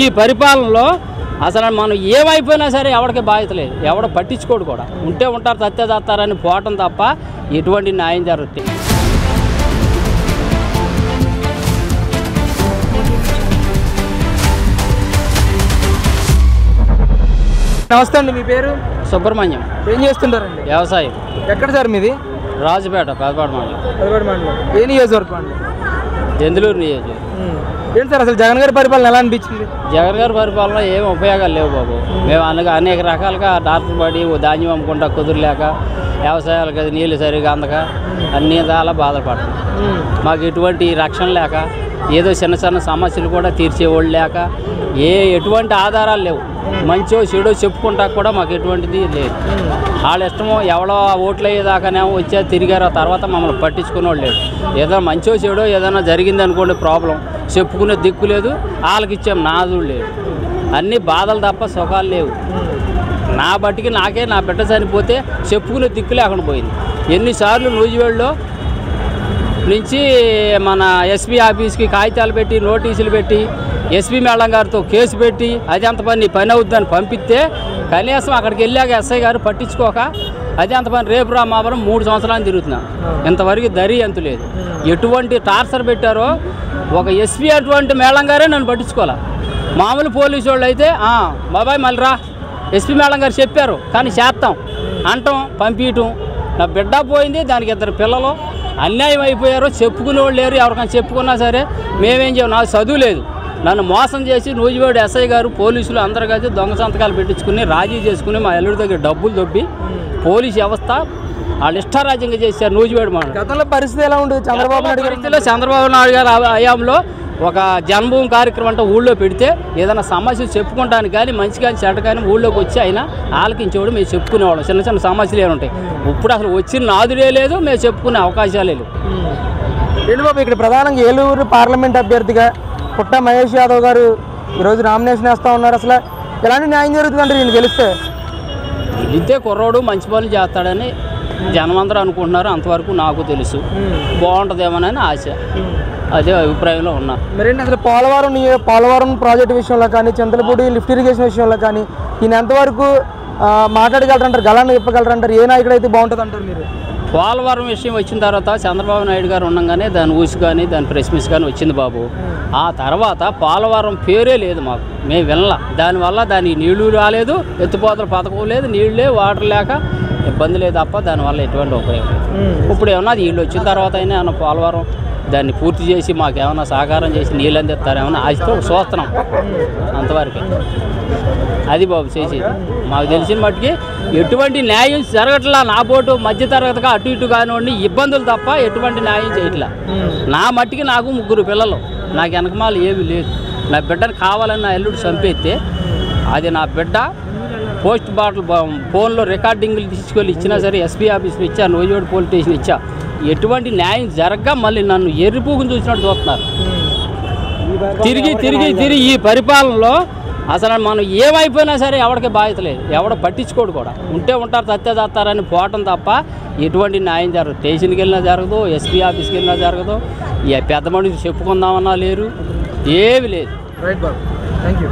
ఈ పరిపాలనలో అసలు మనం ఏమైపోయినా సరే ఎవరికి బాధ్యత లేదు, ఎవడ పట్టించుకోడు కూడా. ఉంటే ఉంటారు, తత్తే తత్తారని పోవటం తప్ప ఎటువంటి న్యాయం జరుగుతుంది. నమస్తే అండి, మీ పేరు? సుబ్రహ్మణ్యం. ఏం చేస్తుంటారండి? వ్యవసాయం. ఎక్కడ సార్ మీది? రాజుపేట, పెదపాడు మండలం. ఏ నియోజకవర్గం అండి? దెందులూరు నియోజకవర్గం. ఏంటి సార్ అసలు జగన్ గారి పరిపాలన ఎలా అనిపించింది? జగన్ గారి పరిపాలన ఏం ఉపయోగాలు లేవు బాబు. మేము అనేక రకాలుగా డాక్టర్ పడి ధాన్యం అమ్ముకుంటా కుదురులేక, వ్యవసాయాలకు అది నీళ్ళు సరిగా అందక అన్ని చాలా బాధపడుతున్నాం. మాకు ఎటువంటి రక్షణ లేక, ఏదో చిన్న చిన్న సమస్యలు కూడా తీర్చేవాళ్ళు లేక, ఎటువంటి ఆధారాలు లేవు. మంచో చెడో చెప్పుకుంటా కూడా మాకు ఎటువంటిది లేదు. వాళ్ళ ఇష్టమో ఎవడో ఓట్లు అయ్యేదాకానేమో వచ్చా తిరిగారు, ఆ తర్వాత మమ్మల్ని పట్టించుకునేవాళ్ళు లేడు. ఏదైనా మంచో చెడో ఏదైనా జరిగింది అనుకోండి, ప్రాబ్లం చెప్పుకునే దిక్కు లేదు, వాళ్ళకి ఇచ్చాం నాదుడు లేదు. అన్నీ బాధలు తప్ప సుఖాలు లేవు. నా బట్టికి నాకే నా బిడ్డ చనిపోతే చెప్పుకునే దిక్కు లేకుండా పోయింది. ఎన్నిసార్లు నూజివేడులో నుంచి మన ఎస్పీ ఆఫీస్కి కాగితాలు పెట్టి, నోటీసులు పెట్టి, ఎస్పీ మేడం గారితో కేసు పెట్టి, అది అంత పని అవుతుందని పంపిస్తే కనీసం అక్కడికి వెళ్ళాక ఎస్ఐ గారు పట్టించుకోక అది అంత పని రేపు రా మాపరం 3 సంవత్సరాలు తిరుగుతున్నా. ఇంతవరకు దరి ఎంత లేదు. ఎటువంటి టార్చర్ పెట్టారో ఒక ఎస్పీ అటువంటి మేడం గారే నన్ను పట్టించుకోవాలి. మామూలు పోలీసు వాళ్ళు అయితే బాబాయ్ మళ్ళీ రా, ఎస్పీ మేడం గారు చెప్పారు కానీ చేస్తాం అంటాం, పంపించటం. నా బిడ్డ పోయింది, దానికి 2 పిల్లలు అన్యాయం అయిపోయారు. చెప్పుకునే వాళ్ళు లేరు. ఎవరికైనా చెప్పుకున్నా సరే మేమేం చేయం, నాకు చదువు లేదు. నన్ను మోసం చేసి నూజివేడు ఎస్ఐ గారు, పోలీసులు అందరూ కలిసి దొంగ సంతకాలు పెట్టించుకుని రాజీ చేసుకుని మా ఎల్లుడి దగ్గర డబ్బులు దొబ్బి పోలీసు వ్యవస్థ వాళ్ళు ఇష్టారాజ్యంగా చేశారు నూజివేడు. మన గతంలో పరిస్థితి ఎలా ఉండేది? చంద్రబాబు నాయుడు గారు హయాంలో ఒక జన్మభూమి కార్యక్రమం అంటే ఊళ్ళో పెడితే ఏదైనా సమస్యలు చెప్పుకుంటానికి కానీ మంచి కానీ చెడ్డ కానీ ఊళ్ళోకి వచ్చి అయినా ఆలకించేవాడు. మేము చెప్పుకునేవాళ్ళం. చిన్న చిన్న సమస్యలు ఏమి ఉంటాయి. ఇప్పుడు అసలు వచ్చిన నాదుడే లేదు, మేము చెప్పుకునే అవకాశాలే లేవు. ఏంటి బాబు, ఇక్కడ ప్రధానంగా ఏలూరు పార్లమెంట్ అభ్యర్థిగా పుట్ట మహేష్ యాదవ్ గారు ఈరోజు నామినేషన్ వేస్తూ ఉన్నారు. అసలు ఎలాంటి న్యాయం జరుగుతుందంటే నేను గెలిస్తే కుర్రోడు మంచి పనులు చేస్తాడని జనమందరూ అనుకుంటున్నారు. అంతవరకు నాకు తెలుసు. బాగుంటుందేమోనని ఆశ, అదే అభిప్రాయంలో ఉన్నా. మరేంటి అసలు పోలవరం ప్రాజెక్టు విషయంలో కానీ, చింతలపూడి లిఫ్ట్ ఇరిగేషన్ విషయంలో కానీ ఈయన ఎంతవరకు మాట్లాడగలరంటారు, గలాన్ని ఇప్పగలరంటారు? ఏ నాయకుడు అయితే బాగుంటుంది అంటారు మీరు? పోలవరం విషయం వచ్చిన తర్వాత చంద్రబాబు నాయుడు గారు ఉండగానే దాని ఊసి కానీ దాని ప్రెస్ మిస్ కానీ వచ్చింది బాబు. ఆ తర్వాత పోలవరం పేరే లేదు మాకు, మేము వెళ్ళా. దానివల్ల దానికి నీళ్లు రాలేదు, ఎత్తిపోతల పథకం లేదు, నీళ్ళు లేవు, వాటర్ లేక ఇబ్బంది లేదు తప్ప దానివల్ల ఎటువంటి ఉపయోగం లేదు. ఇప్పుడు ఏమన్నా నీళ్ళు వచ్చిన తర్వాత అయినా ఏమన్నా పోలవరం దాన్ని పూర్తి చేసి మాకు ఏమైనా సహకారం చేసి నీళ్ళు అందిస్తారేమన్నా ఆశతో చూస్తున్నాం. అంతవరకే అది బాబు చేసేది. మాకు తెలిసిన మట్టుకి ఎటువంటి న్యాయం జరగట్లా. నా పోటు మధ్యతరగతిగా అటు ఇటు కానివ్వండి ఇబ్బందులు తప్ప ఎటువంటి న్యాయం చేయట్లా. నా మట్టికి నాకు 3 పిల్లలు, నాకు వెనకమాల ఏమీ లేదు. నా బిడ్డను కావాలని నా ఎల్లుడు చంపేస్తే అది నా బిడ్డ పోస్ట్ బాటల్ ఫోన్లో రికార్డింగ్లు తీసుకెళ్ళి ఇచ్చినా సరే ఎస్పీ ఆఫీస్లో ఇచ్చా, నూజివేడు పోలీస్ స్టేషన్ ఇచ్చా. ఎటువంటి న్యాయం జరగగా మళ్ళీ నన్ను ఎర్రిపూకుని చూసినట్టు చూస్తున్నారు. తిరిగి ఈ పరిపాలనలో అసలు మనం ఏమైపోయినా సరే ఎవరికి బాధ్యత లేదు, ఎవడ పట్టించుకోడు కూడా. ఉంటే ఉంటారు, తత్తే తత్తారని పోవటం తప్ప ఎటువంటి న్యాయం జరగదు. స్టేషన్కి వెళ్ళినా జరగదు, ఎస్పీ ఆఫీస్కి వెళ్ళినా జరగదు. పెద్ద మనిషి చెప్పుకుందామన్నా లేరు, ఏమి లేదు. Right Babu, thank you.